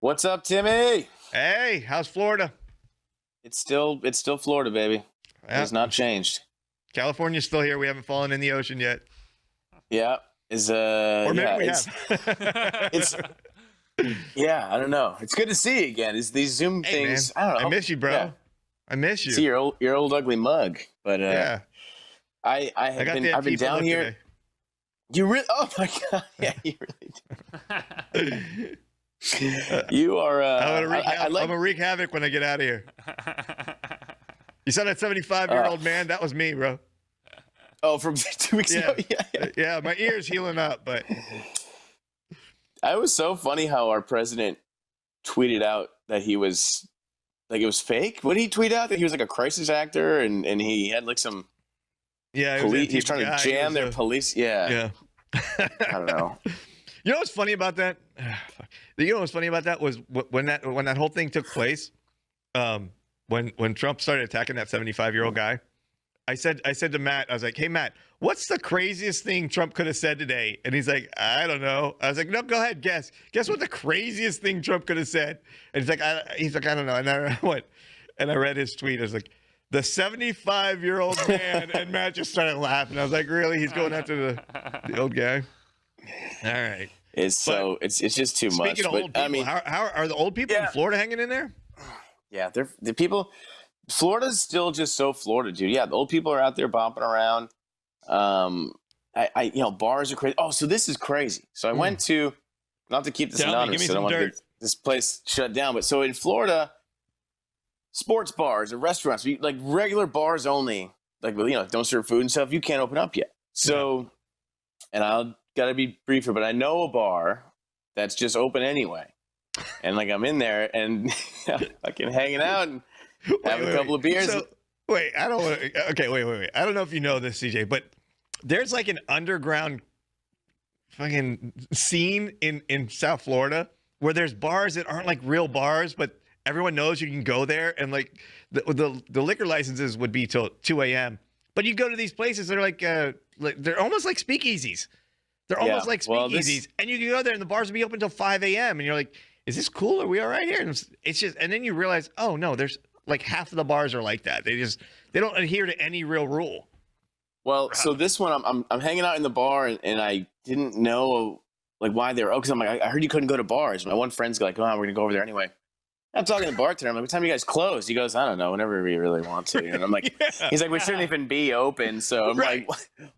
What's up, Timmy? Hey, how's Florida? It's still Florida, baby. It has not changed. California's still here. We haven't fallen in the ocean yet. Yeah. Or maybe yeah, we have. it's yeah, I don't know. It's good to see you again. It's these Zoom Hey, things. man, I don't know. I miss you, bro. Yeah. I miss you. See your old ugly mug. But yeah. I've been down here. Today. You really? Oh my god! Yeah, you really do. You are. I'm gonna wreak havoc when I get out of here. You saw that 75-year-old man? That was me, bro. Oh, from 2 weeks ago. Yeah. Yeah, my ear's healing up, but it was so funny how our president tweeted out that he was like it was fake. What did he tweet out? That he was like a crisis actor and he had like some police. He was trying to jam their police. Yeah. I don't know. You know what's funny about that? You know what's funny about that was when that whole thing took place. When Trump started attacking that 75-year-old guy, I said to Matt, I was like, "Hey Matt, what's the craziest thing Trump could have said today?" And he's like, "I don't know." I was like, "No, go ahead, guess. Guess what the craziest thing Trump could have said?" And he's like, "I don't know." And I went, and I read his tweet. I was like, "The 75-year-old man," and Matt just started laughing. I was like, "Really? He's going after the old guy?" All right. It's just too much. Speaking of old people, I mean, how are the old people in Florida hanging in there? Yeah, they're the people. Florida's still just so Florida, dude. Yeah, the old people are out there bopping around. Bars are crazy. Oh, so this is crazy. So I went to, not to keep this anonymous, so I don't want to get this place shut down. But so in Florida, sports bars or restaurants, like regular bars only, like don't serve food and stuff. You can't open up yet. So, and I'll gotta be briefer, but I know a bar that's just open anyway, and like I'm in there and fucking hanging out and having a couple of beers. So, wait, I don't want to. Okay, wait. I don't know if you know this, CJ, but there's like an underground fucking scene in South Florida where there's bars that aren't like real bars, but everyone knows you can go there, and like the liquor licenses would be till 2 a.m. But you go to these places that are like they're almost like speakeasies. They're almost like speakeasies, and you can go there, and the bars will be open till 5 a.m. And you're like, "Is this cool? Are we all right here?" And it's just, and then you realize, oh no, there's like half of the bars are like that. They don't adhere to any real rule. Well, so this one, I'm hanging out in the bar, and I didn't know like why they were. Oh, because I'm like, I heard you couldn't go to bars. My one friend's like, "Oh, we're gonna go over there anyway." I'm talking to the bartender. I'm like, "What time you guys close?" He goes, "I don't know, whenever we really want to." And I'm like, He's like, "We shouldn't even be open." So I'm like,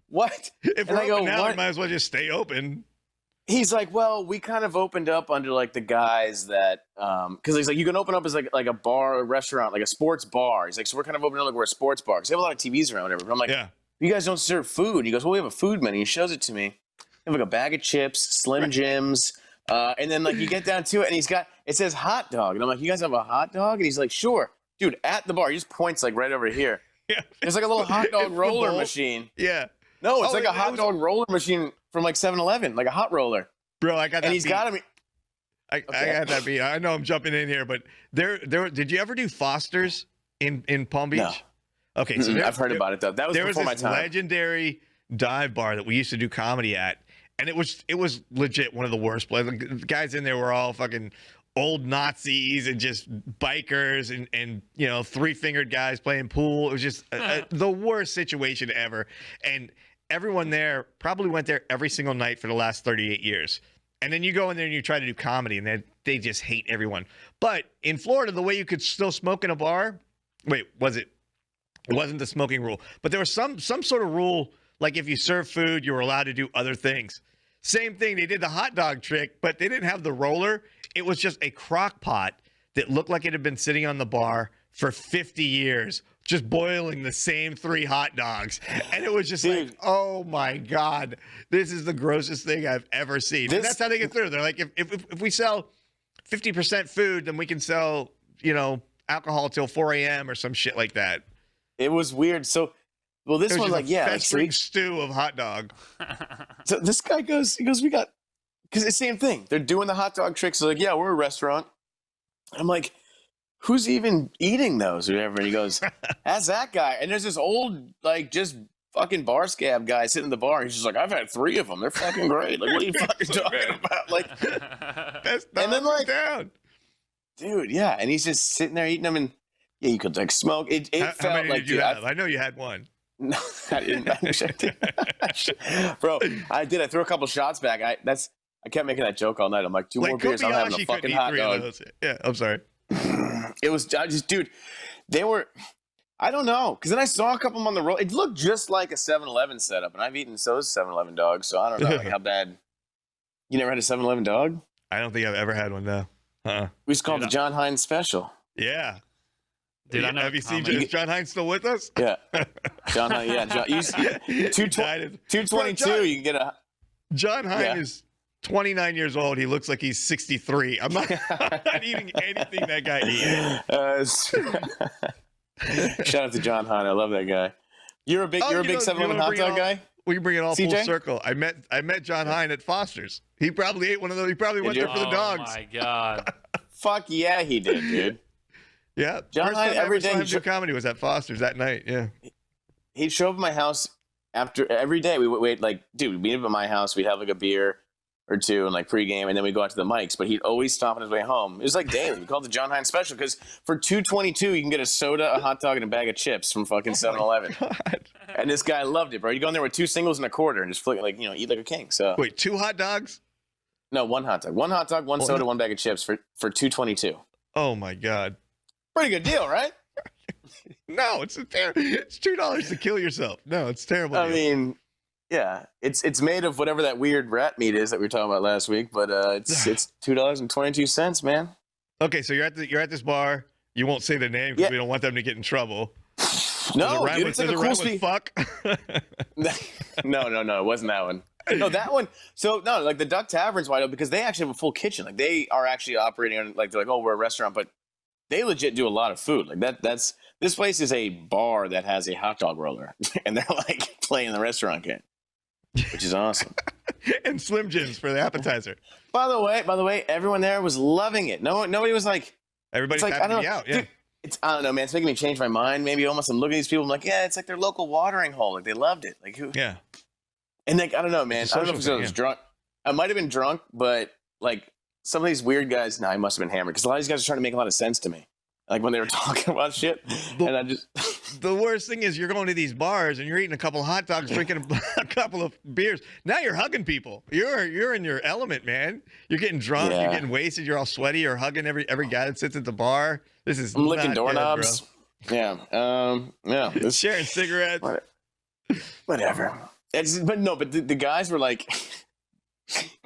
"What?" If we're open now, we might as well just stay open. He's like, "Well, we kind of opened up under like the guys that, because he's like, you can open up as like a bar, a restaurant, like a sports bar." He's like, "So we're kind of opening up like we're a sports bar because they have a lot of TVs around, whatever." But I'm like, "Yeah, you guys don't serve food." He goes, "Well, we have a food menu." He shows it to me. We have like a bag of chips, Slim Jims, and then like you get down to it, and it says hot dog, and I'm like, "You guys have a hot dog?" And he's like, "Sure, dude." At the bar, he just points like right over here. Yeah, it's like a little hot dog roller machine. Yeah, no, it's like a hot dog roller machine from like 7-Eleven, like a hot roller. Bro, I got that. And he's got him. I got that beat. I know I'm jumping in here, but there. Did you ever do Foster's in Palm Beach? No. Okay, so I've heard about it though. That was before my time. Legendary dive bar that we used to do comedy at, and it was legit one of the worst places. The guys in there were all fucking old Nazis and just bikers and three-fingered guys playing pool. It was just the worst situation ever. And everyone there probably went there every single night for the last 38 years. And then you go in there and you try to do comedy, and they just hate everyone. But in Florida, the way you could still smoke in a bar, it wasn't the smoking rule, but there was some sort of rule, like if you serve food, you were allowed to do other things. Same thing, they did the hot dog trick, but they didn't have the roller. It was just a crock pot that looked like it had been sitting on the bar for 50 years, just boiling the same 3 hot dogs. And it was just like, oh my God, this is the grossest thing I've ever seen. And that's how they get through. They're like, if we sell 50% food, then we can sell, alcohol till 4 a.m. or some shit like that. It was weird. So, well, this one's like, festering stew of hot dog. So this guy goes, we got, because it's the same thing. They're doing the hot dog tricks. They're like, yeah, we're a restaurant. I'm like, who's even eating those or whatever? And he goes, that's that guy. And there's this old, like, just fucking bar scab guy sitting in the bar. He's just like, I've had 3 of them. They're fucking great. Like, what are you fucking talking about? Like, and then like down. dude, yeah. And he's just sitting there eating them, and yeah, you could like smoke. It How felt many like did you have? I know you had one. No, I didn't. I wish I did. Bro, I did. I threw a couple shots back. I kept making that joke all night. I'm like, two more beers, I'm having a fucking hot dog. Yeah, I'm sorry. It was dude, they were, I don't know, because then I saw a couple of them on the road. It looked just like a 7-Eleven setup, and I've eaten those 7-Eleven dogs, so I don't know like how bad. You never had a 7-Eleven dog? I don't think I've ever had one, though. We just call it the John Hines special. Yeah. Dude, I know. Have you seen John Hines still with us? Yeah. John Hines, yeah. 222, you can get a... John Hines is 29 years old. He looks like he's 63. I'm not eating anything that guy eats. Shout out to John Hines. I love that guy. You're a big 7-Eleven hot dog guy? We can bring it all CJ? Full circle. I met John Hines at Foster's. He probably ate one of those. He probably went there for the dogs. Oh my god! Fuck yeah, he did, dude. Yeah, John Hines every day. His comedy was at Foster's that night. Yeah, he'd show up at my house every day. We would like, dude, we'd be at my house. We'd have like a beer or two and like pregame, and then we'd go out to the mics. But he'd always stop on his way home. It was like daily. We called it the John Hines special because for $2.22 you can get a soda, a hot dog, and a bag of chips from fucking 7-Eleven. And this guy loved it, bro. You go in there with 2 singles and a quarter and just eat like a king. So wait, 2 hot dogs? No, 1 hot dog, 1 hot dog, 1 soda, 1 bag of chips for $2.22. Oh my god. Pretty good deal, right? No, it's $2 to kill yourself. No, it's terrible. I mean, yeah, it's made of whatever that weird rat meat is that we were talking about last week, but it's $2.22, man. Okay, so you're at this bar. You won't say the name because we don't want them to get in trouble. No, dude, it's like a cool fuck. No, it wasn't that one. No, that one. So no, like the Duck Tavern's wide open because they actually have a full kitchen. Like they are actually operating on like they're like, oh, we're a restaurant, but they legit do a lot of food. Like that's this place is a bar that has a hot dog roller, and they're like playing the restaurant game, which is awesome. And Slim Jims for the appetizer. By the way, everyone there was loving it. Nobody was like. Everybody's like, happy to be out. Yeah. Dude, I don't know, man. It's making me change my mind. Maybe almost. I'm looking at these people. I'm like, yeah, it's like their local watering hole. Like they loved it. Like who? Yeah. And like I don't know, man. I don't know if I was drunk. I might have been drunk, but like some of these weird guys. I must have been hammered because a lot of these guys are trying to make a lot of sense to me. Like when they were talking about shit, and I just. The worst thing is you're going to these bars and you're eating a couple of hot dogs, drinking a couple of beers. Now you're hugging people. You're in your element, man. You're getting drunk. Yeah. You're getting wasted. You're all sweaty. You're hugging every guy that sits at the bar. This is. I'm licking doorknobs. Good, yeah. Sharing cigarettes. Whatever. But the guys were like,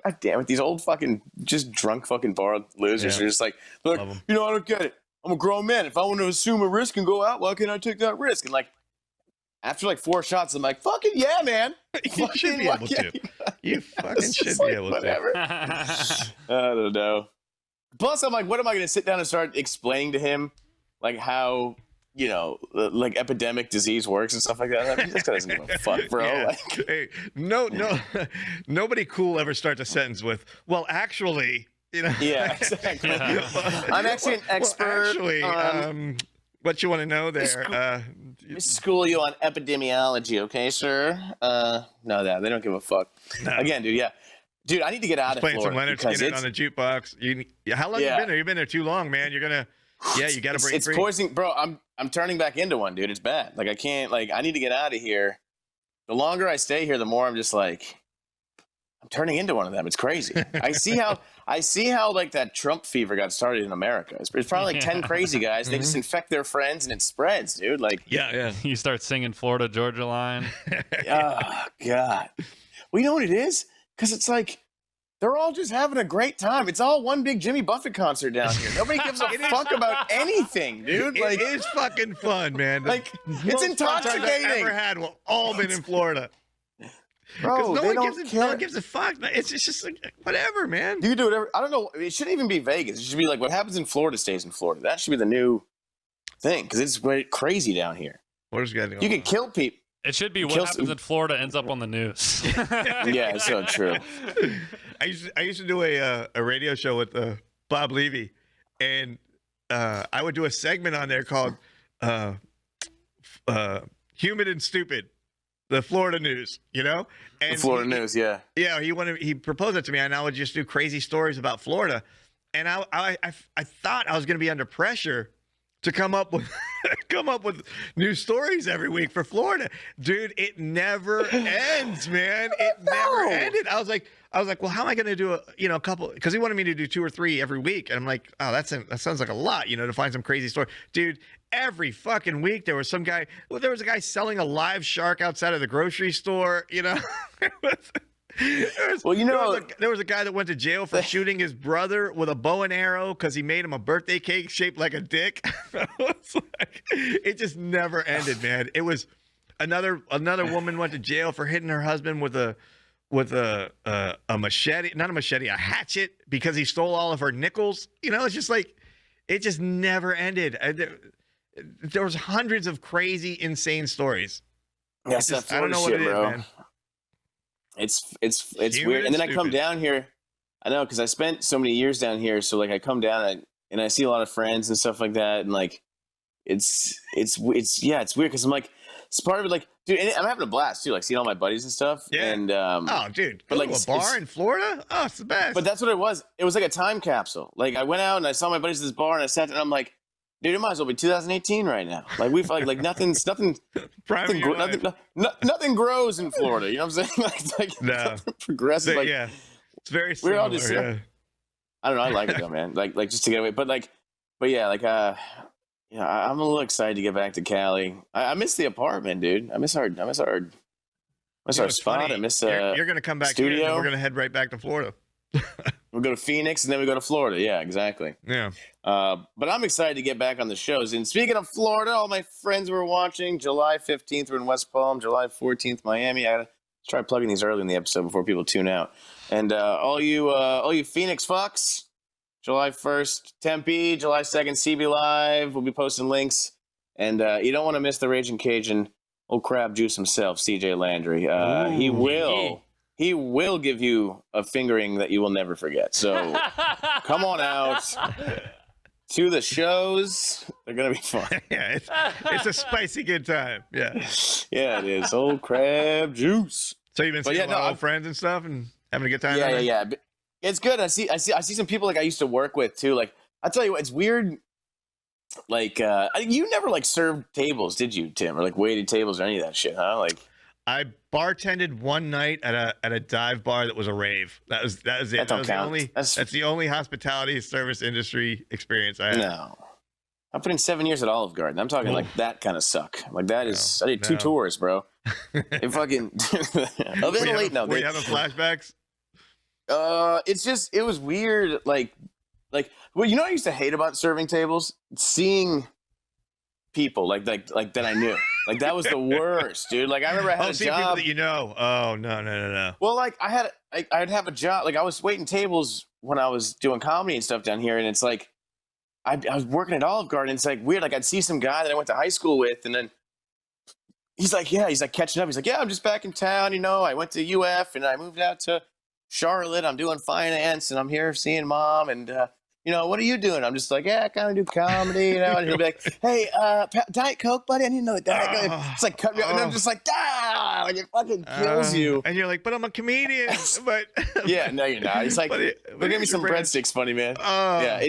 God damn it, these old fucking just drunk fucking bar losers are just like, look, I don't get it. I'm a grown man. If I want to assume a risk and go out, why can't I take that risk? And like, after like 4 shots, I'm like, fucking yeah, man. You should be able to. You fucking should be able to. I don't know. Plus, I'm like, what am I going to sit down and start explaining to him, like how like epidemic disease works and stuff like that? I mean, this guy doesn't give a fuck, bro. Yeah. Like, hey, no, nobody cool ever starts a sentence with, well, actually. Yeah, exactly. I'm actually an expert. Well, actually, what you want to know there? School you on epidemiology, okay, sir? No, they don't give a fuck. No. Again, dude, dude, I need to get out of Florida. Playing some Leonard Skinner on the jukebox. How long you been there? You've been there too long, man. You're gonna, you got to break free. It's poisoning, bro. I'm turning back into one, dude. It's bad. Like I can't. Like I need to get out of here. The longer I stay here, the more I'm just like. I'm turning into one of them. It's crazy. I see how like that Trump fever got started in America. It's probably like 10 crazy guys. They just infect their friends and it spreads, dude. Like yeah. You start singing Florida Georgia Line. Oh God. Well, you know what it is? Because it's like they're all just having a great time. It's all one big Jimmy Buffett concert down here. Nobody gives a fuck about anything, dude. Like it is fucking fun, man. Like it's intoxicating. I've ever had. We've all been in Florida. Bro, no one gives a fuck. It's just like whatever, man. You can do whatever. I don't know. It shouldn't even be Vegas. It should be like what happens in Florida stays in Florida. That should be the new thing because it's crazy down here. What is going on? You can kill people. It should be what happens in Florida ends up on the news. Yeah, it's so true. I used to do a radio show with Bob Levy, and I would do a segment on there called "Humid and Stupid." The Florida news, And the Florida news, yeah. Yeah, he proposed it to me, and I would just do crazy stories about Florida. and I thought I was going to be under pressure to come up with new stories every week for Florida. Dude, it never ends, man. It never ended. I was like, well, how am I going to do a couple? Because he wanted me to do 2 or 3 every week, and I'm like, oh, that sounds like a lot, to find some crazy story, dude. Every fucking week there was some guy. Well, there was a guy selling a live shark outside of the grocery store. There was a guy that went to jail for shooting his brother with a bow and arrow because he made him a birthday cake shaped like a dick. It just never ended, man. It was another woman went to jail for hitting her husband with a machete, not a machete, a hatchet, because he stole all of her nickels. It's just like it just never ended. There was hundreds of crazy, insane stories. Yes, I don't know what it is, man. It's weird. And then I come down here. I know, because I spent so many years down here. So like I come down and I see a lot of friends and stuff like that. And like, it's weird because I'm like, it's part of it. Like, dude, and I'm having a blast too. Like seeing all my buddies and stuff. Yeah. And oh, dude, but like a bar in Florida. Oh, it's the best. But that's what it was. It was like a time capsule. Like I went out and I saw my buddies at this bar and I sat there and I'm like, dude, it might as well be 2018 right now. Like we've like nothing grows in Florida. You know what I'm saying? Nothing progressive. Yeah, it's very similar. We're all just. I don't know. I like it though, man. Like just to get away. But yeah, I'm a little excited to get back to Cali. I miss the apartment, dude. I miss our spot. Funny. I miss you're gonna come back studio. Here and we're gonna head right back to Florida. We'll go to Phoenix and then we go to Florida. Yeah, exactly. Yeah. But I'm excited to get back on the shows. And speaking of Florida, all my friends were watching. July 15th, we're in West Palm. July 14th, Miami. I gotta try plugging these early in the episode before people tune out. And all you Phoenix fucks, July 1st, Tempe. July 2nd, CB Live. We'll be posting links. And you don't want to miss the Raging Cajun, old crab juice himself, CJ Landry. He will give you a fingering that you will never forget. So come on out to the shows. They're going to be fun. Yeah, it's a spicy good time. Yeah. Yeah, it is. Old crab juice. So you've been seeing a lot of old friends and stuff and having a good time? Yeah. It's good. I see some people like I used to work with too. Like, I'll tell you what, it's weird. Like, you never like served tables, did you, Tim? Or like waited tables or any of that shit, huh? Like, I bartended one night at a dive bar that was a rave. That was it. That don't count. That's the only hospitality service industry experience I had. No. I put in 7 years at Olive Garden. I'm talking like that kind of suck. Like that is. I did 2 tours, bro. It fucking. Were you having flashbacks? It was weird. Like, well, you know what I used to hate about serving tables? Seeing people like that I knew. Like that was the worst, dude. Like I remember I had a job people that you know. Oh no. Well, like I'd have a job. Like I was waiting tables when I was doing comedy and stuff down here, and it's like I was working at Olive Garden. It's like weird. Like I'd see some guy that I went to high school with, and then he's like catching up. He's like, yeah, I'm just back in town. I went to UF and I moved out to Charlotte. I'm doing finance, and I'm here seeing mom and. What are you doing? I'm just like, yeah, I kind of do comedy, And he'll be like, hey, Diet Coke, buddy. I need to know the Diet Coke. It's like, cut me and I'm just like, like it fucking kills you. And you're like, but I'm a comedian. But yeah, no, you're not. It's like, give me some breadsticks, funny man. Yeah,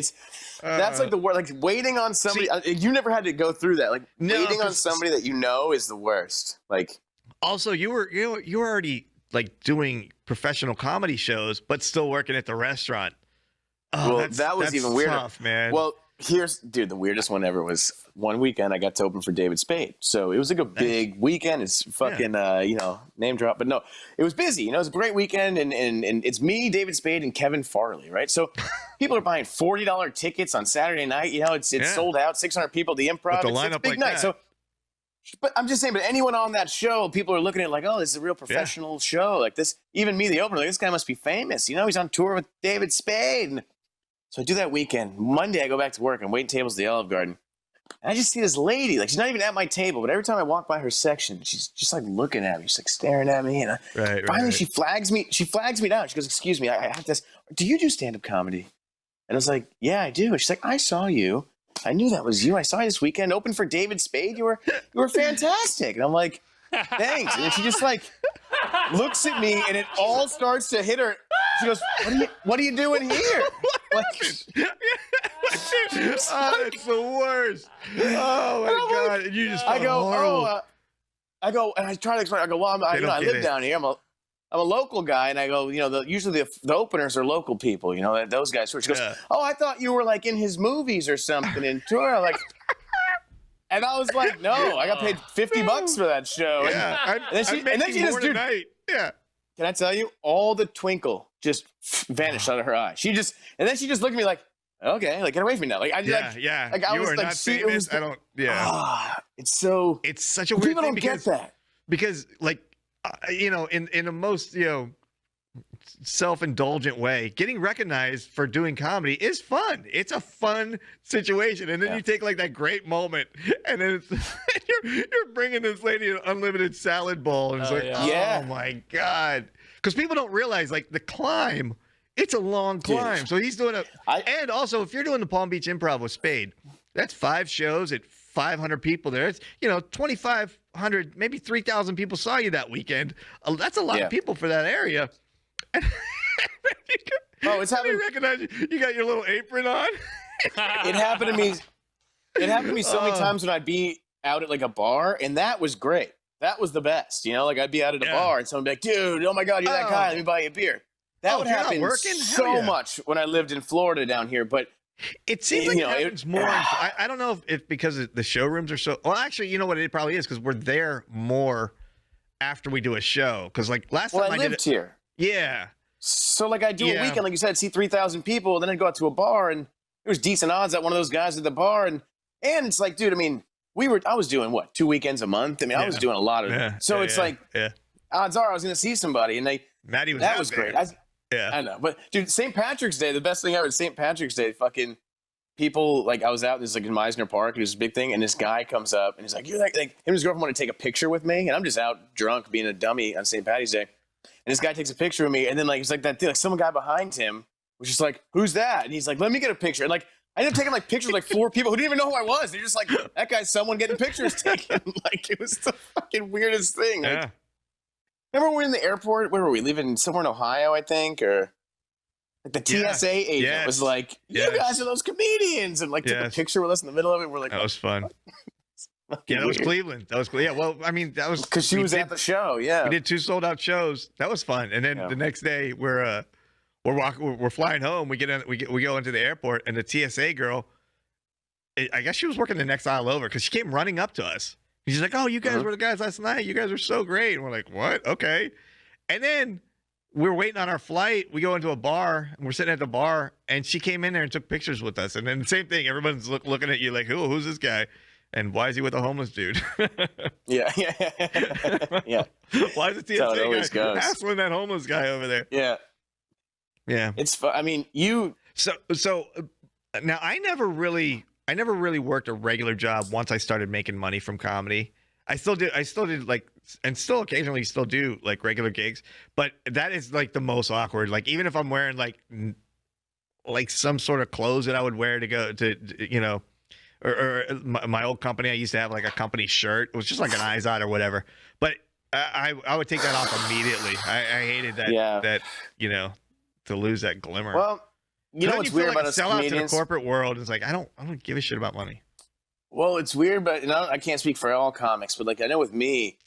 that's like the word. Like waiting on somebody. You never had to go through that. Like waiting on somebody that you know is the worst. Like, also, you were already like doing professional comedy shows, but still working at the restaurant. Oh, well, that was even weirder, tough, man. Well, the weirdest one ever was one weekend I got to open for David Spade. So it was like a big weekend. It's fucking, name drop. But no, it was busy. It was a great weekend. And it's me, David Spade, and Kevin Farley, right? So people are buying $40 tickets on Saturday night. It's sold out, 600 people, the Improv. It's a big night. So, but I'm just saying, but anyone on that show, people are looking at it like, oh, this is a real professional show. Like this, even me, the opener, like this guy must be famous. He's on tour with David Spade. And so I do that weekend. Monday, I go back to work. I'm waiting tables at the Olive Garden. And I just see this lady. Like, she's not even at my table, but every time I walk by her section, she's just like looking at me. She's like staring at me. And finally, she flags me. She flags me down. She goes, excuse me, I have this. Do you do stand-up comedy? And I was like, yeah, I do. And she's like, I saw you. I knew that was you. I saw you this weekend. Open for David Spade. You were fantastic. And I'm like, thanks. And then she just like looks at me and it all starts to hit her. She goes, what are you doing here? Oh, it's the worst. Oh my god! And you just I go, horrible. and I try to explain. I go, well, I live down here. I'm a local guy, and I go, usually the openers are local people, those guys. So she goes, oh, I thought you were like in his movies or something in tour, like. And I was like, no, I got paid $50 for that show. Yeah, and then she just tonight. Yeah. Can I tell you, all the twinkle just vanished out of her eye. And then she just looked at me like, okay, like get away from me now. Like I Like I you was are like, not famous. I don't. Yeah. It's so. It's such a weird people thing don't get that because like in a most self-indulgent way, getting recognized for doing comedy is fun. It's a fun situation, and then you take like that great moment, and then you're bringing this lady an unlimited salad bowl, and it's oh my god, because people don't realize like the climb. It's a long climb. Dude. So he's doing and also if you're doing the Palm Beach Improv with Spade, that's 5 shows at 500 people there. It's 2,500, maybe 3,000 people saw you that weekend. That's a lot of people for that area. It's happening. Recognize you got your little apron on. It happened to me. It happened to me so many times when I'd be out at like a bar, and that was great. That was the best. Like I'd be out at a bar, and someone would be like, "Dude, oh my god, you're that guy. Let me buy you a beer." That would happen so much when I lived in Florida down here, but it seems like it happens more. I don't know if because the showrooms are so. Well, actually, you know what? It probably is because we're there more after we do a show. Because like last time I lived here. Yeah. So like I do a weekend, like you said, I'd see 3,000 people, then I'd go out to a bar, and there was decent odds that one of those guys at the bar, and it's like, dude, I mean, I was doing what, 2 weekends a month? I mean, I was doing a lot of odds are I was going to see somebody, and Maddie was that was there. great. I know, but dude, St. Patrick's Day, the best thing ever. St. Patrick's Day, fucking people, like I was out, this like in Meisner Park, it was a big thing, and this guy comes up and he's like, you're like him and his girlfriend want to take a picture with me, and I'm just out drunk being a dummy on St. Patty's Day. And this guy takes a picture of me, and then like it's like that, like some guy behind him was just like, "Who's that?" And he's like, "Let me get a picture." And like I ended up taking like pictures with like 4 people who didn't even know who I was. They're just like, "That guy's someone getting pictures taken." Like it was the fucking weirdest thing. Like, remember when we were in the airport? Where were we? Leaving somewhere in Ohio, I think, or like the TSA agent was like, "You guys are those comedians," and like took a picture with us in the middle of it. We're like, "That was fun." Yeah, that was Cleveland. That was well. I mean, that was because she was at the show. Yeah, we did 2 sold-out shows. That was fun. And then the next day, we're flying home. We go into the airport, and the TSA girl, I guess she was working the next aisle over because she came running up to us. She's like, "Oh, you guys were the guys last night. You guys were so great." And we're like, "What? Okay." And then we're waiting on our flight. We go into a bar, and we're sitting at the bar, and she came in there and took pictures with us. And then the same thing. Everyone's looking at you like, "Who's this guy? And why is he with a homeless dude?" Yeah. Why is the TSA guy hassling that homeless guy over there? Yeah. It's fun. I mean, So now I never really worked a regular job once I started making money from comedy. I still did like, and still occasionally still do like regular gigs, but that is like the most awkward. Like even if I'm wearing like some sort of clothes that I would wear to go to, or my old company, I used to have like a company shirt. It was just like an Izod or whatever. But I would take that off immediately. I hated that to lose that glimmer. Well, what's weird about us sell out to comedians? the corporate world. It's like I don't give a shit about money. Well, it's weird, but I can't speak for all comics, but like I know with me,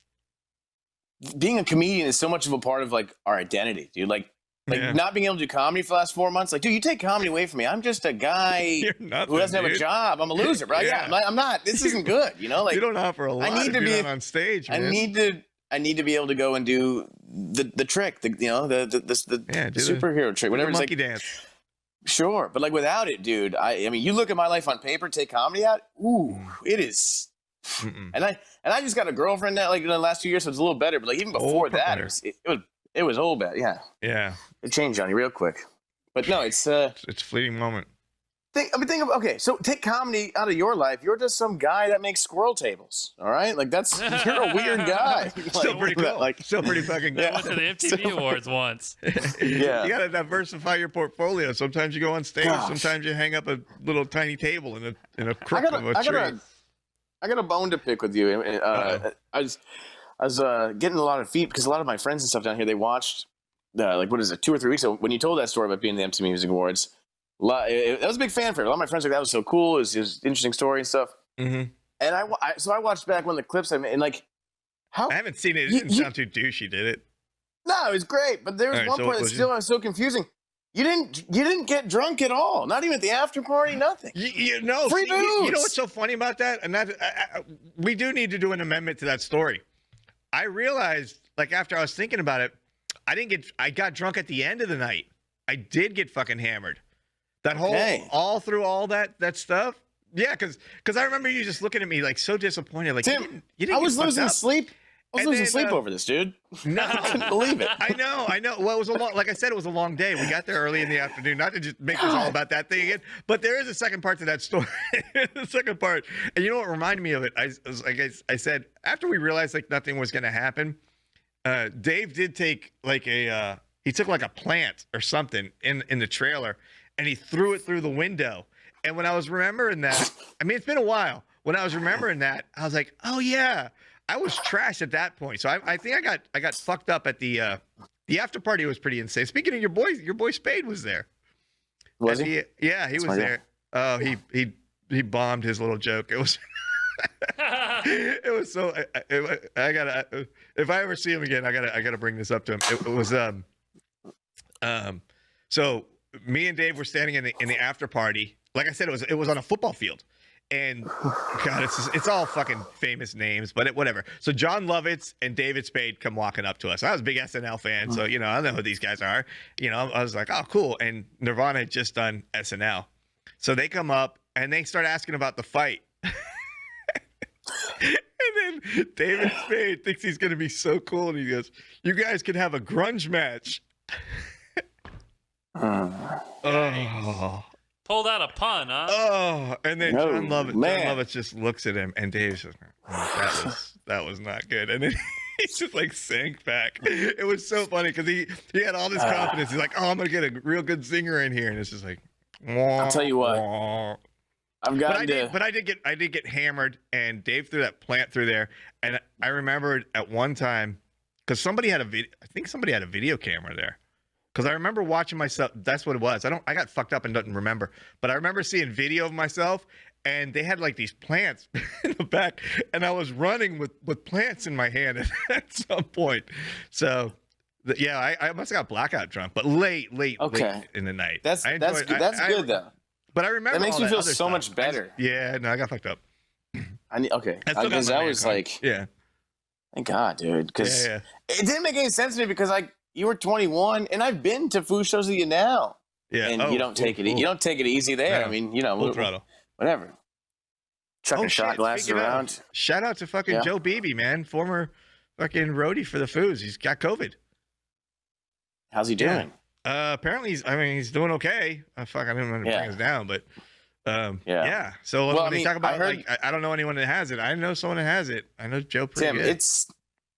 being a comedian is so much of a part of like our identity, dude. Like not being able to do comedy for the last 4 months, like, dude, you take comedy away from me. I'm just a guy who doesn't have a job. I'm a loser, bro. I'm not. This isn't good, Like you don't offer a lot. I need to be on stage. Man. I need to be able to go and do the trick, the superhero trick, whatever. Monkey dance. Sure, but like without it, dude. I mean, you look at my life on paper, take comedy out. Ooh, it is. And I just got a girlfriend now, like in the last 2 years, so it's a little better. But like even before that, it was old bad. Yeah. It changed on you real quick. But no, it's a fleeting moment. Okay, so take comedy out of your life. You're just some guy that makes squirrel tables. All right, like you're a weird guy. Still pretty cool. Still pretty fucking good. I went to the MTV Awards once. Yeah, you got to diversify your portfolio. Sometimes you go on stage. Sometimes you hang up a little tiny table in a crook of a tree. I got a bone to pick with you. I was getting a lot of feet because a lot of my friends and stuff down here, they watched like what is it, 2 or 3 weeks ago when you told that story about being in the MTV Music Awards. It was a big fanfare. A lot of my friends were like, that was so cool. It was an interesting story and stuff. Mm-hmm. And I watched back one of the clips I made, and like, how I haven't seen it. It didn't sound too douchey, did it? No, it was great. But there was one point that still was so confusing. You didn't get drunk at all. Not even at the after party. Nothing. You know, free booze. You know what's so funny about that? And that we do need to do an amendment to that story. I realized, like, after I was thinking about it, I got drunk at the end of the night. I did get fucking hammered. That whole all through all that stuff. Yeah, because I remember you just looking at me like so disappointed. Like, Tim, you didn't I was losing sleep. I was losing sleep over this, dude. No, I couldn't believe it. I know. Well, it was like I said, it was a long day. We got there early in the afternoon. Not to just make this all about that thing again, but there is a second part to that story. The second part, and you know what reminded me of it? I said after we realized like nothing was going to happen, Dave did take like he took like a plant or something in the trailer, and he threw it through the window. And when I was remembering that, I mean, it's been a while. When I was remembering that, I was like, oh yeah. I was trash at that point, so I think I got fucked up at the after party. Was pretty insane. Speaking of your boy Spade was there. Was he? Yeah, he was there. Oh, he bombed his little joke. It was it was so. I gotta if I ever see him again, I gotta bring this up to him. It was so me and Dave were standing in the after party. Like I said, it was on a football field. And God, it's all fucking famous names, but whatever. So John Lovitz and David Spade come walking up to us. I was a big SNL fan, so you know I know who these guys are. You know, I was like, oh, cool. And Nirvana had just done SNL, so they come up and they start asking about the fight. And then David Spade thinks he's gonna be so cool, and he goes, "You guys can have a grunge match." Oh. Pulled out a pun, huh? Oh, and then John Lovitz just looks at him, and Dave's just that was not good. And then he just like sank back. It was so funny because he had all this confidence. He's like, "Oh, I'm gonna get a real good singer in here," and it's just like, I'll tell you what, I've got. But I did get hammered, and Dave threw that plant through there, and I remembered at one time because somebody had I think somebody had a video camera there. Because I remember watching myself. That's what it was. I got fucked up and don't remember. But I remember seeing video of myself, and they had like these plants in the back, and I was running with plants in my hand at some point. So, yeah, I must have got blackout drunk, but late in the night. That's good though. But I remember that makes me feel so much better. I got fucked up. Because I was like, yeah. Thank God, dude. Because it didn't make any sense to me because you were 21, and I've been to food shows with you now. Yeah, and you don't take it. You don't take it easy there. Yeah. I mean, you know, whatever. Chucking shot glasses around. Shout out to fucking Joe Beebe, man, former fucking roadie for the Foos. He's got COVID. How's he doing? Apparently, he's doing okay. I didn't want to bring us down, but yeah. So when they talk about I don't know anyone that has it. I know someone that has it. I know Joe pretty Tim, good.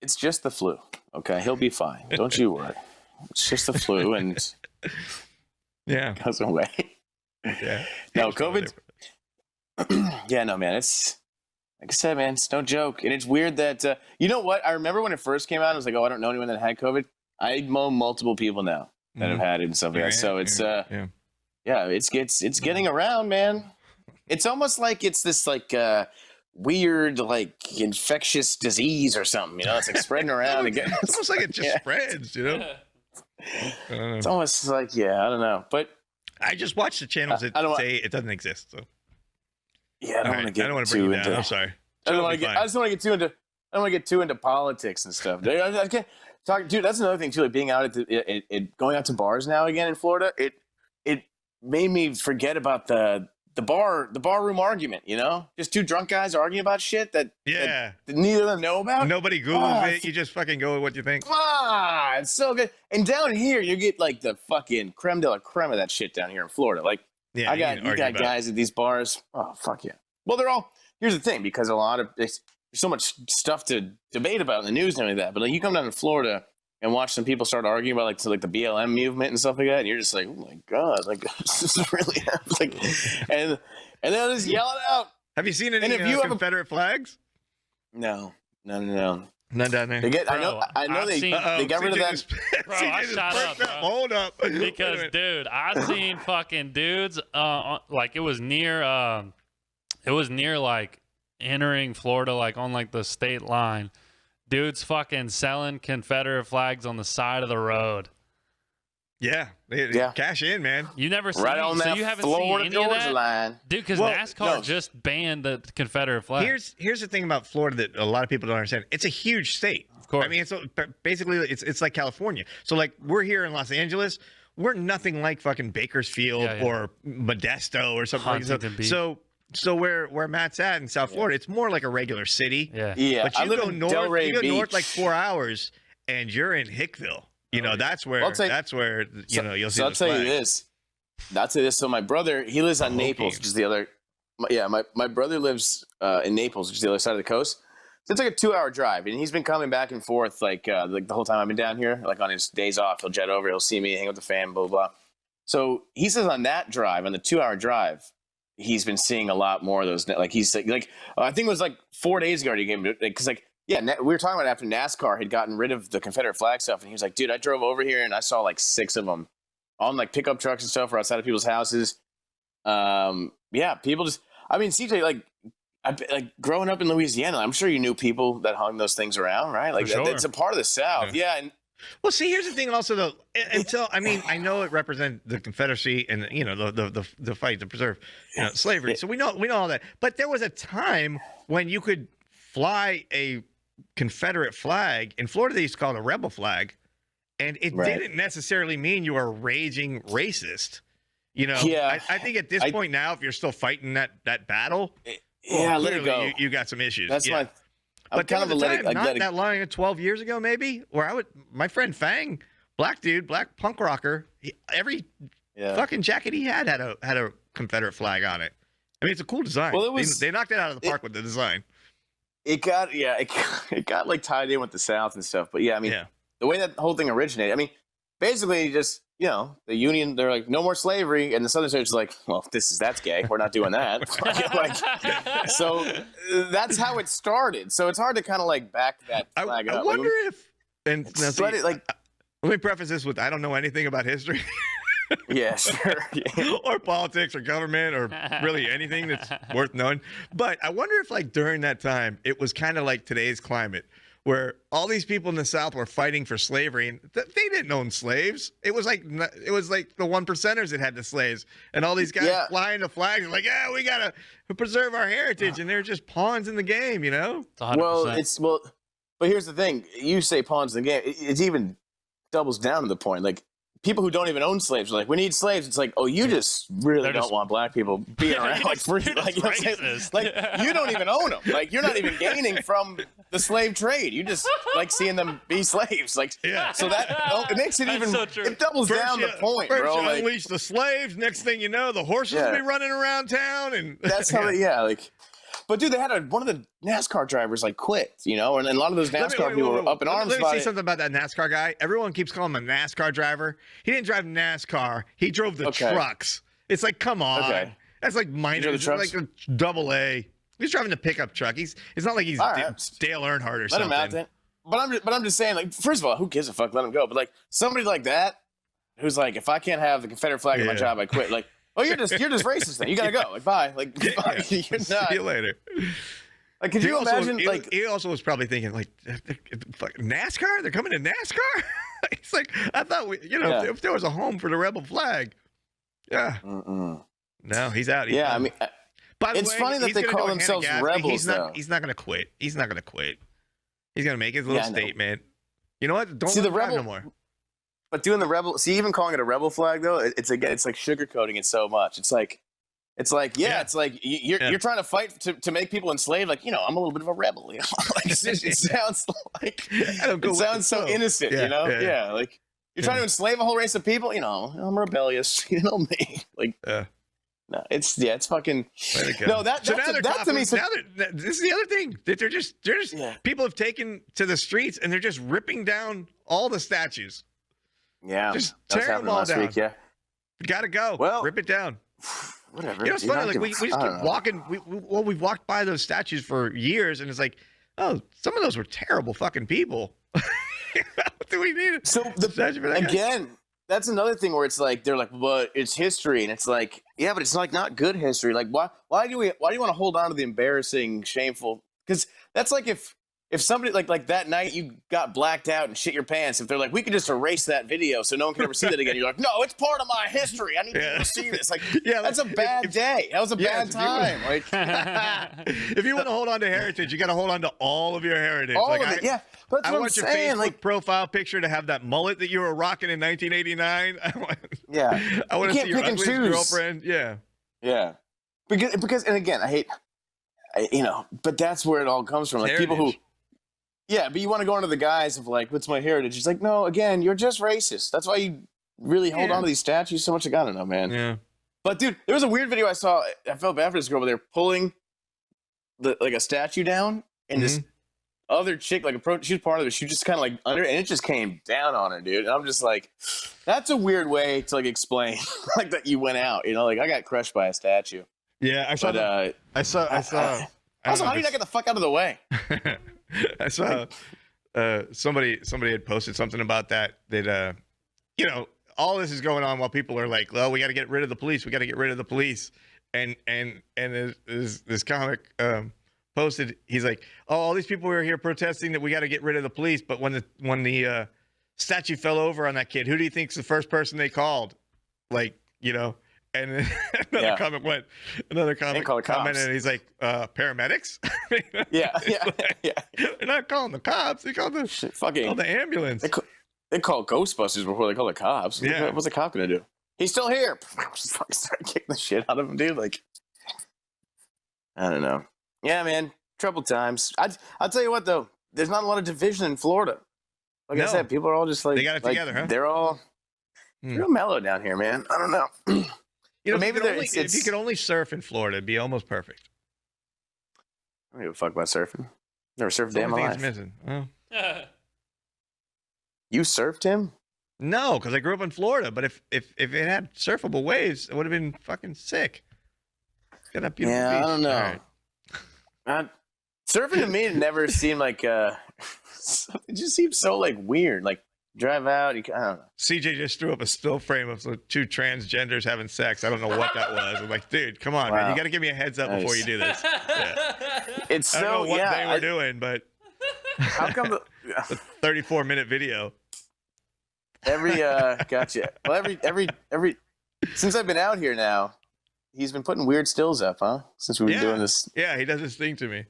It's just the flu. Okay, he'll be fine. Don't you worry. It's just the flu, and it goes away. Yeah. No, COVID. Yeah, no, man. It's like I said, man. It's no joke, and it's weird that you know what? I remember when it first came out. I was like, oh, I don't know anyone that had COVID. I know multiple people now that have had it and stuff like that. So it's it's getting around, man. It's almost like it's this like. Weird like infectious disease or something, you know, it's like spreading around again. It's almost like it just spreads, you know. It's almost like I don't know, but I just watch the channels that say it doesn't exist. So I don't want to get too into. I'm sorry. I just don't want to get too into. I don't want to get too into politics and stuff. I can't talk, dude. That's another thing too. Like being out at going out to bars now again in Florida. It made me forget about the bar room argument, you know, just two drunk guys arguing about shit that neither of them know about. Nobody Googles it. You just fucking go with what you think. It's so good. And down here, you get like the fucking creme de la creme of that shit down here in Florida. Like, you got guys at these bars. Oh, fuck yeah. Well, here's the thing, because there's so much stuff to debate about in the news and everything like that. But like, you come down to Florida and watch some people start arguing about like the BLM movement and stuff like that, and you're just like, oh my God, like this is really like, and they'll just yell it out. Have you seen any Confederate flags? No. None down there. They get. Bro, I know they got rid of that. Bro, I shot up, bro. Hold up. Because, dude, I seen fucking dudes. Like it was near like entering Florida, like on like the state line. Dudes fucking selling Confederate flags on the side of the road. Yeah, they cash in, man. You never seen Right on so that you haven't Florida seen any of Georgia that? line. Dude, because Well, NASCAR just banned the Confederate flag. Here's the thing about Florida that a lot of people don't understand. It's a huge state. Of course. I mean, basically it's like California. So like we're here in Los Angeles, we're nothing like fucking Bakersfield or Modesto or something like Huntington that. Beach. So where Matt's at in South Florida, it's more like a regular city. Yeah. Yeah, But I you live go in north, Delray Beach. like 4 hours, and you're in Hickville. You know, that's where you'll see I'll the tell you flag. this. I'll tell you this. So my brother, he lives on Naples, which is the other. My brother lives in Naples, which is the other side of the coast. So it's like a 2-hour drive, and he's been coming back and forth like the whole time I've been down here. Like on his days off, he'll jet over, he'll see me, hang with the fam, blah blah. So he says on that drive, on the 2-hour drive, he's been seeing a lot more of those. Like he's like I think it was like 4 days ago he came because we were talking about after NASCAR had gotten rid of the Confederate flag stuff, and he was like, dude, I drove over here and I saw like 6 of them on like pickup trucks and stuff or outside of people's houses. People just, I mean, CJ, like growing up in Louisiana, I'm sure you knew people that hung those things around, right? Like it's a part of the South. Yeah. And well, see, here's the thing also though, I know it represents the Confederacy and the fight to preserve slavery. So we know all that. But there was a time when you could fly a Confederate flag in Florida. They used to call it a rebel flag, and it didn't necessarily mean you were a raging racist. I think at this point now, if you're still fighting that battle, let it go. You got some issues. That's my. But there was a time, not that long, 12 years ago maybe, where my friend Fang, black punk rocker, every fucking jacket he had a Confederate flag on it. I mean, it's a cool design. Well, they knocked it out of the park with the design. It got like tied in with the South and stuff. But I mean, the way that whole thing originated, I mean, basically just, the Union, they're like, no more slavery. And the Southern States is like, well, that's gay. We're not doing that. So that's how it started. So it's hard to kind of like back that flag up. I wonder let me preface this with, I don't know anything about history. Yeah, sure. Or politics or government or really anything that's worth knowing. But I wonder if like during that time, it was kind of like today's climate where all these people in the South were fighting for slavery and they didn't own slaves. It was like the 1%ers that had the slaves and all these guys flying the flags and like, we got to preserve our heritage. And they're just pawns in the game, 100%. But here's the thing. You say pawns in the game. It even doubles down to the point. Like, people who don't even own slaves are like, we need slaves. It's like, oh, you just really don't want black people being around like free. Like, you don't even own them. Like, you're not even gaining from the slave trade. You just like seeing them be slaves. Like, so that it makes it even. So it doubles down the point, first bro. You unleash the slaves. Next thing you know, the horses will be running around town, and that's how. But dude, they had one of the NASCAR drivers like quit, and a lot of those NASCAR people were up in arms about it. Let me say something about that NASCAR guy. Everyone keeps calling him a NASCAR driver. He didn't drive NASCAR. He drove the trucks. It's like, come on. Okay. That's like minor. It's like a double A. He's driving the pickup truck. It's not like he's Dale Earnhardt or something. Let him out. But I'm just saying, like, first of all, who gives a fuck? Let him go. But like somebody like that, who's like, if I can't have the Confederate flag in my job, I quit. Like. Oh, you're just racist then. You gotta go. Like, bye. Like, bye. You're not. See you later. Like, could you imagine? He also was probably thinking, like, NASCAR? They're coming to NASCAR? It's like, I thought if there was a home for the rebel flag, no, he's out. I mean, by the way, it's funny that they call themselves rebels. He's not gonna quit. He's not gonna quit. He's gonna make his little statement. You know what? Don't see the rebel no more. But doing the rebel, even calling it a rebel flag though, it's like sugarcoating it so much. It's like it's like you're trying to fight to make people enslaved. Like, I'm a little bit of a rebel. Like it sounds like it sounds so innocent. Like you're trying to enslave a whole race of people. I'm rebellious. You know me. Like no, it's fucking no. That to me. This is the other thing that they're just people have taken to the streets and they're just ripping down all the statues. Yeah, just tear them all down. Yeah, gotta go. Well, rip it down. Whatever. It's funny. Like we just keep walking. We've walked by those statues for years, and it's like, oh, some of those were terrible fucking people. What do we need? So again, that's another thing where it's like they're like, well, it's history, and it's like, yeah, but it's like not good history. Like, why do you want to hold on to the embarrassing, shameful? Because that's like if somebody like that night you got blacked out and shit your pants, if they're like, we could just erase that video so no one can ever see that again. You're like, no, it's part of my history. I need to see this. Like, that's a bad day. That was a bad time. Like, if you want to hold on to heritage, you got to hold on to all of your heritage. All of it, yeah. But I want your Facebook profile picture to have that mullet that you were rocking in 1989. I want to see your ugliest girlfriend. Yeah. Because, and again, I hate, but that's where it all comes from. Like heritage. People who. Yeah, but you want to go into the guise of like, what's my heritage? It's like, no, again, you're just racist. That's why you really hold on to these statues so much. I don't know, man. Yeah. But dude, there was a weird video I saw. I felt bad for this girl, but they're pulling a statue down, and this other chick, she was part of it. She just kind of like under, and it just came down on her, dude. And I'm just like, that's a weird way to like explain like that you went out. Like I got crushed by a statue. Yeah, I saw. Also, how do you not get the fuck out of the way? I saw somebody had posted something about that all this is going on while people are like, well, we got to get rid of the police. We got to get rid of the police. And this comic posted, he's like, oh, all these people were here protesting that we got to get rid of the police. But when the statue fell over on that kid, who do you think's the first person they called? And another comment commented, and he's like, paramedics? Yeah. They're not calling the cops. They called the ambulance. They call Ghostbusters before they call the cops. Yeah. What's the cop going to do? He's still here. Fucking start kicking the shit out of him, dude. Like, I don't know. Yeah, man. Troubled times. I'll tell you what, though. There's not a lot of division in Florida. Like I said, people are all just like... They got it together, huh? They're all real mellow down here, man. I don't know. Maybe if you could only surf in Florida, it'd be almost perfect. I don't give a fuck about surfing. Never surfed a day in my life. Missing. Oh. You surfed him? No, because I grew up in Florida. But if it had surfable waves, it would have been fucking sick. Got that beautiful beach. I don't know. Surfing to me, it never seemed like it just seemed so like weird. Like drive out, I don't know. CJ just threw up a still frame of two transgenders having sex. I don't know what that was. I'm like, dude, come on, man. You got to give me a heads up before you do this. Yeah. It's I don't know what they were doing, but how come the 34-minute video? Gotcha. Well, every since I've been out here now, he's been putting weird stills up, huh? Since we've been doing this. Yeah, he does this thing to me.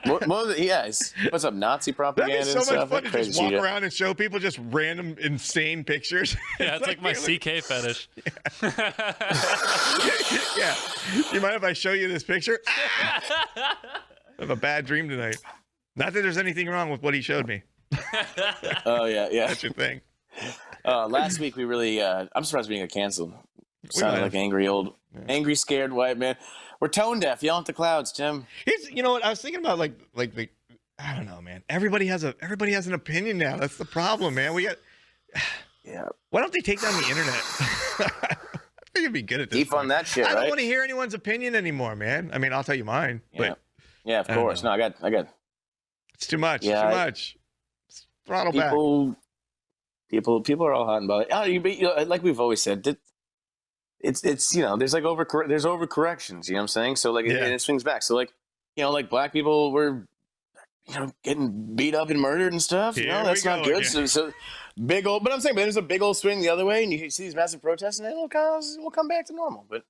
What's up, Nazi propaganda? That'd be so much fun to just walk around and show people just random insane pictures. Yeah, it's like my CK fetish. Yeah. You mind if I show you this picture? I have a bad dream tonight. Not that there's anything wrong with what he showed me. Oh yeah. That's your thing. Last week we really I'm surprised we didn't get canceled. Sounded like angry, scared white man. We're tone deaf, yelling at the clouds, Tim. You know what? I was thinking about like the I don't know, man. Everybody has an opinion now. That's the problem, man. We got Why don't they take down the internet? I think it'd be good at this. Defund that shit, I don't right? want to hear anyone's opinion anymore, man. I mean, I'll tell you mine. Yeah. But yeah, of course. No, I got. It's too much. Yeah, too much. Throttle back. People are all hot and bothered. Like we've always said, it's there's like there's overcorrections. You know what I'm saying? So like it swings back. So like like black people were getting beat up and murdered and stuff. That's not good. Yeah. So big old. But I'm saying, there's a big old swing the other way, and you see these massive protests, and then we'll come back to normal. But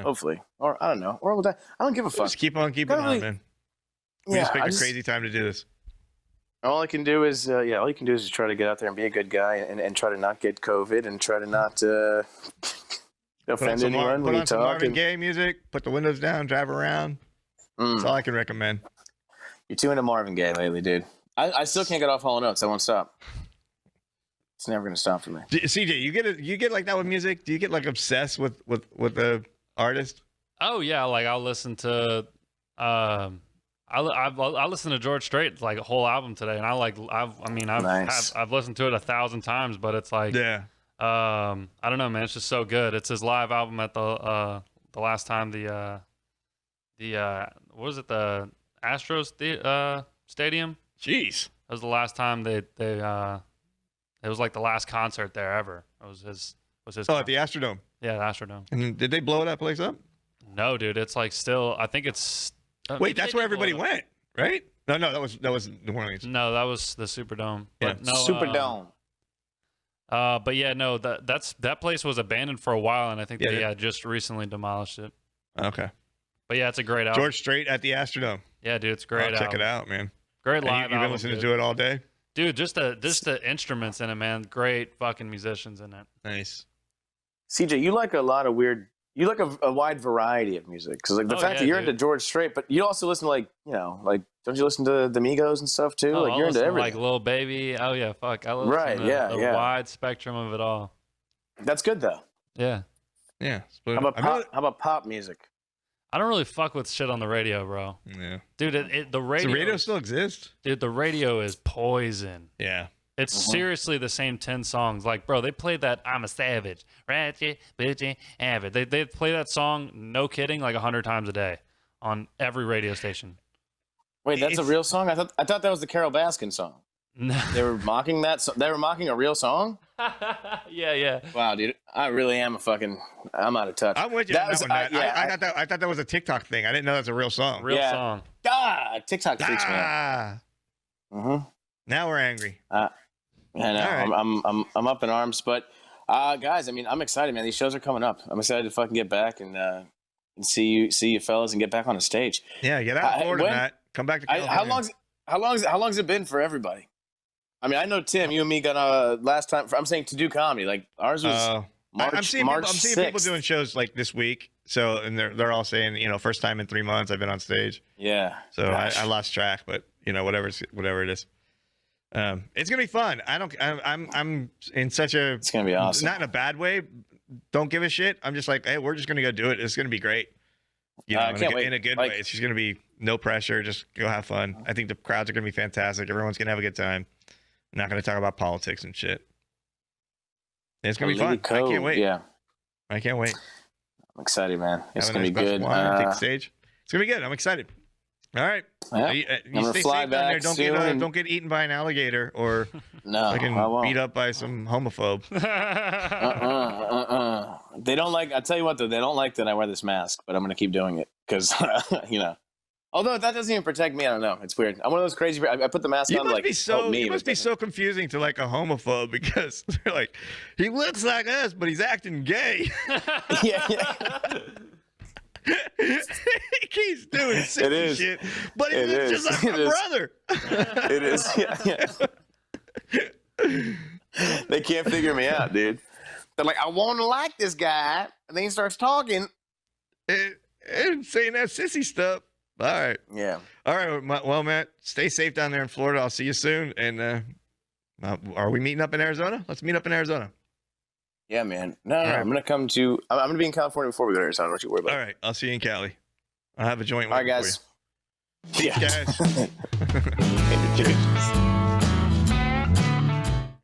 hopefully, or I don't know, or we'll die. I don't give a fuck. Just keep on keeping on, man. We just picked a crazy time to do this. All I can do is, all you can do is try to get out there and be a good guy and try to not get COVID and try to not offend anyone when you talk. Put on some Marvin Gaye music, put the windows down, drive around. That's all I can recommend. You're too into Marvin Gaye lately, dude. I still can't get off Hall & Oates. I won't stop. It's never going to stop for me. CJ, you get like that with music? Do you get like obsessed with the artist? Oh, yeah. Like I'll listen to... I listened to George Strait like a whole album today, and I've listened to it 1,000 times, but it's like I don't know, man. It's just so good. It's his live album at the last time the what was it, the Astros Stadium. Jeez. That was the last time they it was like the last concert there ever. It was his concert. At the Astrodome. Yeah, the Astrodome. And did they blow that place up? No, dude. It's like still. I think it's. Wait, that's where everybody went, right? No, that was New Orleans. No, that was the Superdome. Yeah, no, Superdome. But yeah, no, that place was abandoned for a while, and I think they just recently demolished it. Okay. But yeah, it's a great album. George Strait at the Astrodome. Yeah, dude, it's a great. Check it out, man. Great live. You've been listening to it all day, dude. Just the instruments in it, man. Great fucking musicians in it. Nice. CJ, you like a lot of weird. You like a wide variety of music, because like the fact that you're into George Strait, but you also listen to like don't you listen to the Migos and stuff too? Like you're into everything. Like Lil Baby. Oh yeah, fuck. I listen to the wide spectrum of it all. That's good though. Yeah. Yeah. How about pop music? I don't really fuck with shit on the radio, bro. Yeah. Dude, the radio. Does the radio still exist? Dude, the radio is poison. Yeah. It's seriously the same 10 songs. Like, bro, they played that I'm a Savage, Ratchet, Bitchy, Avid. They play that song, no kidding, like 100 times a day on every radio station. Wait, that's a real song? I thought that was the Carole Baskin song. No. They were mocking that. They were mocking a real song? Yeah. Wow, dude. I really am I'm out of touch. I'm with you. I thought that was a TikTok thing. I didn't know that's a real song. Real song. TikTok freaks me out. Now we're angry. I know. Right. I'm up in arms, but guys, I mean, I'm excited, man. These shows are coming up. I'm excited to fucking get back and see you fellas and get back on the stage. Yeah, get out of Florida, Matt. Come back to California. How long's it been for everybody? I mean, I know Tim, you and me got last time. I'm saying to do comedy, like ours was March. I'm seeing people doing shows like this week. So and they're all saying, first time in 3 months I've been on stage. Yeah. So I lost track, but whatever it is. It's gonna be fun. I'm in such a. It's gonna be awesome. Not in a bad way. Don't give a shit. I'm just like, hey, we're just gonna go do it. It's gonna be great. In a good way. It's just gonna be no pressure. Just go have fun. I think the crowds are gonna be fantastic. Everyone's gonna have a good time. I'm not gonna talk about politics and shit. It's gonna be fun. I can't wait. Yeah, I can't wait. I'm excited, man. It's gonna be good. Take the stage. It's gonna be good. I'm excited. All right. Yeah. You stay safe down there. Don't get eaten by an alligator or beat up by some homophobe. They don't like. I tell you what, though, they don't like that I wear this mask, but I'm gonna keep doing it because Although that doesn't even protect me. I don't know. It's weird. I'm one of those crazy. I put the mask on like help me. You must be so confusing to like a homophobe because they're like, he looks like us, but he's acting gay. Yeah. He keeps doing shit, but he looks just like my brother. It is. Yeah. They can't figure me out, dude. They're like, I want to like this guy, and then he starts talking and saying that sissy stuff. All right. Yeah. All right. Well, Matt, stay safe down there in Florida. I'll see you soon. And are we meeting up in Arizona? Let's meet up in Arizona. Yeah, man. No, I'm gonna come to. I'm gonna be in California before we go to Arizona. Don't you worry about it. All right. I'll see you in Cali. I'll have a joint. All right, guys. For you. Peace, guys.